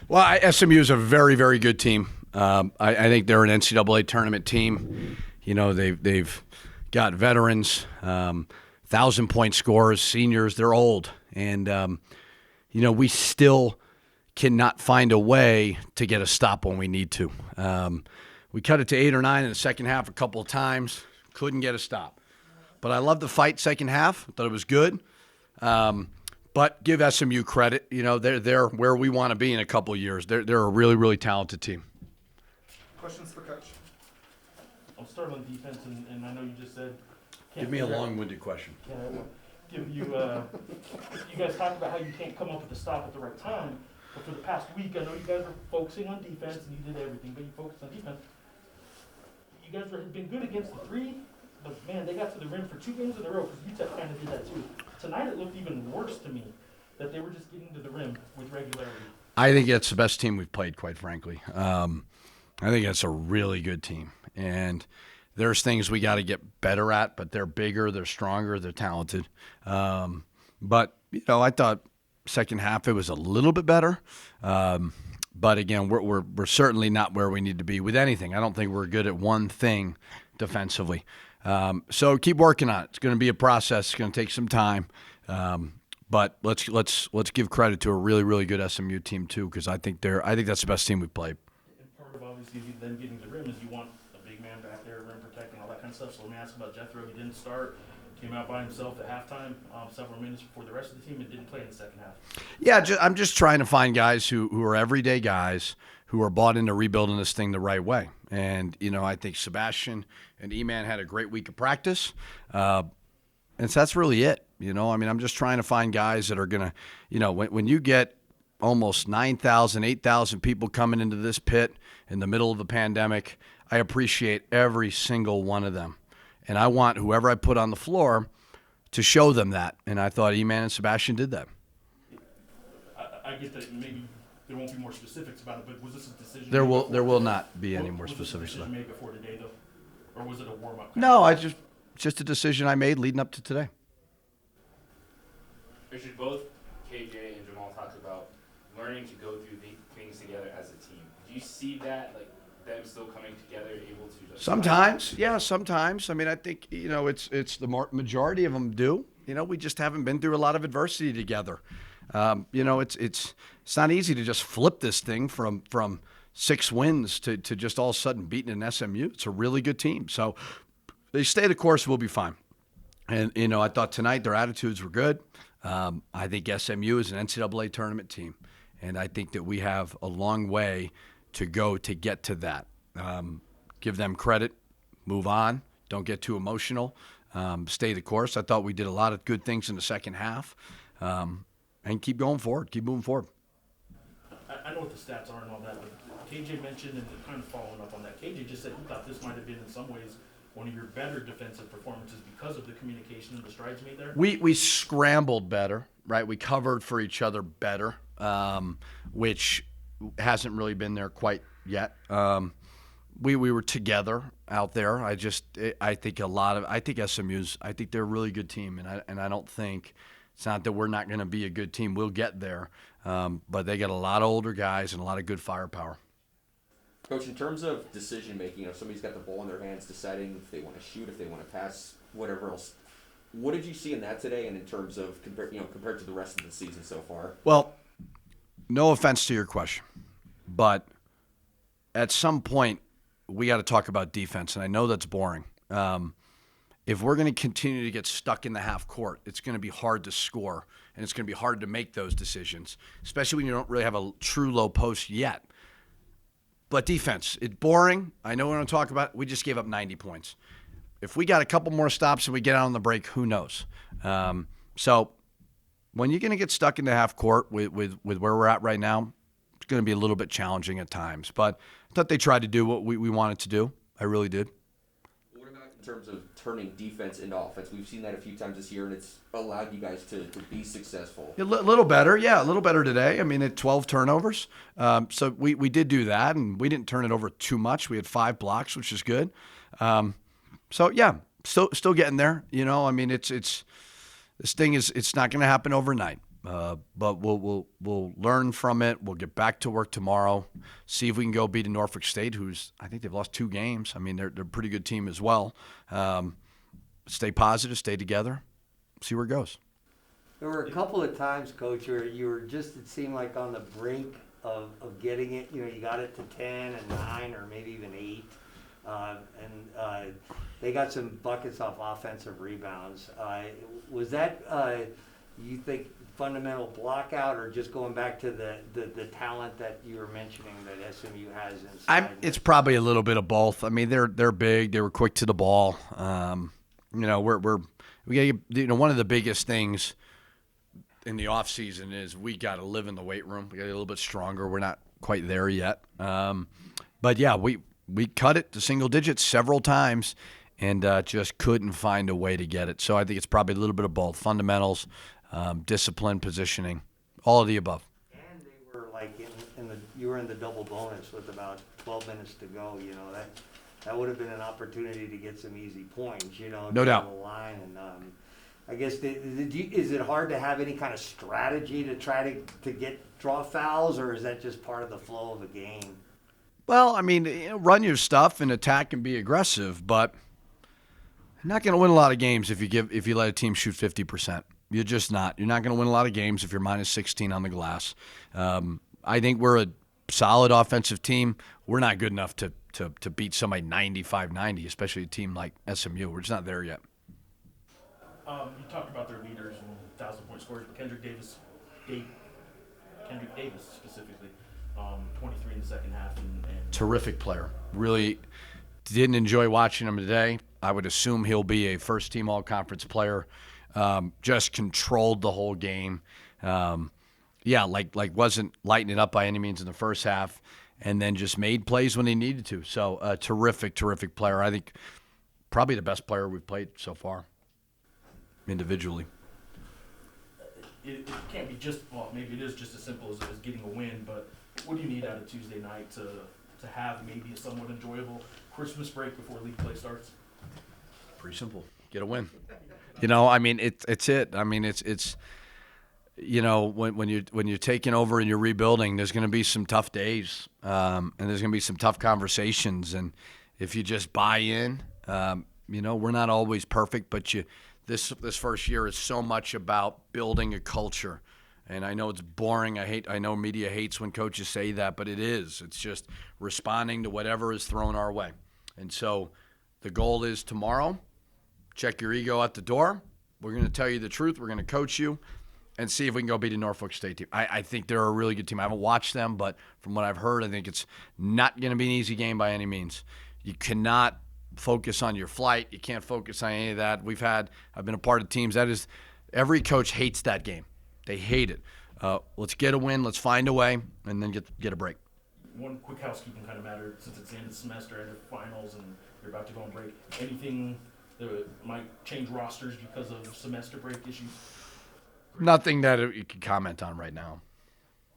Well, SMU is a very, very good team. I think they're an NCAA tournament team. You know, they've got veterans, 1,000-point scorers, seniors. They're old, and you know, we still cannot find a way to get a stop when we need to. We cut it to 8 or 9 in the second half a couple of times. Couldn't get a stop. But I love the fight second half. Thought it was good. But give SMU credit. You know, they're where we want to be in a couple of years. They're a really, really talented team. Questions for Coach? I'll start on defense, and I know you just said. Give me a long-winded question. Can I give you? You guys talked about how you can't come up with a stop at the right time. But for the past week, I know you guys were focusing on defense, and you did everything, but you focused on defense. You guys have been good against the three, but man, they got to the rim for 2 games in a row, because UTEP kind of did that too. Tonight it looked even worse to me, that they were just getting to the rim with regularity. I think it's the best team we've played, quite frankly. I think it's a really good team. And there's things we got to get better at, but they're bigger, they're stronger, they're talented. But, you know, I thought second half it was a little bit better. But again, we're certainly not where we need to be with anything. I don't think we're good at one thing defensively. So keep working on it. It's going to be a process. It's going to take some time. But let's give credit to a really, really good SMU team too, because I think that's the best team we've played. And part of obviously then getting to the rim is you want a big man back there, rim protecting, all that kind of stuff. So let me ask about Jethro. He didn't start. Came out by himself at halftime, several minutes before the rest of the team, and didn't play in the second half. Yeah, I'm just trying to find guys who are everyday guys who are bought into rebuilding this thing the right way. And, you know, I think Sebastian and E-Man had a great week of practice. And so that's really it. You know, I mean, I'm just trying to find guys that are going to, you know, when you get almost 9,000, 8,000 people coming into this pit in the middle of the pandemic, I appreciate every single one of them. And I want whoever I put on the floor to show them that. And I thought E-Man and Sebastian did that. I get that maybe there won't be more specifics about it, but was this a decision? There will not be any more specifics. Was this a decision made before today, though? Or was it a warm-up? No, just a decision I made leading up to today. Richard, both KJ and Jamal talked about learning to go through things together as a team. Do you see that, like, them still coming together, able to just... Sometimes, yeah, sometimes. I mean, I think, you know, it's the majority of them do. You know, we just haven't been through a lot of adversity together. You know, it's not easy to just flip this thing from 6 wins to just all of a sudden beating an SMU. It's a really good team. So they stay the course, we'll be fine. And, you know, I thought tonight their attitudes were good. I think SMU is an NCAA tournament team. And I think that we have a long way to go to get to that. Give them credit, move on, don't get too emotional, stay the course. I thought we did a lot of good things in the second half, and keep going forward, keep moving forward. I know what the stats are and all that, but KJ mentioned, and kind of following up on that, KJ just said he thought this might have been in some ways one of your better defensive performances because of the communication and the strides made there. We scrambled better, right? We covered for each other better, which hasn't really been there quite yet. We were together out there. I think SMU's. I think they're a really good team, and I don't think it's not that we're not going to be a good team. We'll get there, but they got a lot of older guys and a lot of good firepower. Coach, in terms of decision making, you know, somebody's got the ball in their hands, deciding if they want to shoot, if they want to pass, whatever else. What did you see in that today, and in terms of compared to the rest of the season so far? Well, no offense to your question, but at some point we got to talk about defense, and I know that's boring. If we're going to continue to get stuck in the half court, it's going to be hard to score, and it's going to be hard to make those decisions, especially when you don't really have a true low post yet. But defense, it's boring. I know we're going to talk about it. We just gave up 90 points. If we got a couple more stops and we get out on the break, who knows? So when you're going to get stuck in the half court with where we're at right now, it's going to be a little bit challenging at times. But I thought they tried to do what we wanted to do. I really did. What about in terms of turning defense into offense? We've seen that a few times this year, and it's allowed you guys to be successful. A little better, yeah, a little better today. I mean, at 12 turnovers. So we did do that, and we didn't turn it over too much. We had 5 blocks, which is good. So, yeah, still getting there. You know, I mean, it's this thing it's not going to happen overnight. But we'll learn from it. We'll get back to work tomorrow. See if we can go beat Norfolk State, who's I think they've lost 2 games. I mean, they're a pretty good team as well. Stay positive, stay together, see where it goes. There were a couple of times, Coach, where you were just, it seemed like on the brink of getting it. You know, you got it to 10 and 9 or maybe even 8. They got some buckets off offensive rebounds. Was that, you think, fundamental blockout, or just going back to the talent that you were mentioning that SMU has inside? It's probably a little bit of both. I mean, they're big. They were quick to the ball. You know, we got one of the biggest things in the off season is we got to live in the weight room. We got to get a little bit stronger. We're not quite there yet. But yeah, we cut it to single digits several times and just couldn't find a way to get it. So I think it's probably a little bit of both: fundamentals, discipline, positioning, all of the above. And they were like you were in the double bonus with about 12 minutes to go. You know, that would have been an opportunity to get some easy points. You know, No doubt. down the line. And I guess is it hard to have any kind of strategy to try to draw fouls, or is that just part of the flow of the game? Well, I mean, run your stuff and attack and be aggressive, but you're not going to win a lot of games if you let a team shoot 50%. You're just not. You're not going to win a lot of games if you're minus 16 on the glass. I think we're a solid offensive team. We're not good enough to beat somebody 95-90, especially a team like SMU. We're just not there yet. You talked about their leaders and 1,000-point scorers, but Kendrick Davis specifically, 23 in the second half. And Terrific player. Really didn't enjoy watching him today. I would assume he'll be a first-team all-conference player. Just controlled the whole game. Like wasn't lighting it up by any means in the first half, and then just made plays when he needed to. So a terrific player. I think probably the best player we've played so far, individually. it can't be just, well, maybe it is just as simple as getting a win, but what do you need out of Tuesday night to have maybe a somewhat enjoyable Christmas break before league play starts? Pretty simple. Get a win. You know, I mean, it's it. I mean, it's you know, when you're taking over and you're rebuilding, there's going to be some tough days, and there's going to be some tough conversations. And if you just buy in, you know, we're not always perfect, but this first year is so much about building a culture. And I know it's boring. I know media hates when coaches say that, but it is. It's just responding to whatever is thrown our way. And so the goal is tomorrow, check your ego at the door. We're going to tell you the truth. We're going to coach you and see if we can go beat a Norfolk State team. I think they're a really good team. I haven't watched them, but from what I've heard, I think it's not going to be an easy game by any means. You cannot focus on your flight. You can't focus on any of that. I've been a part of teams. That is, every coach hates that game. They hate it. Let's get a win. Let's find a way, and then get a break. One quick housekeeping kind of matter, since it's the end of the semester, end of finals, and you're about to go on break. Anything that might change rosters because of semester break issues? Nothing that you can comment on right now.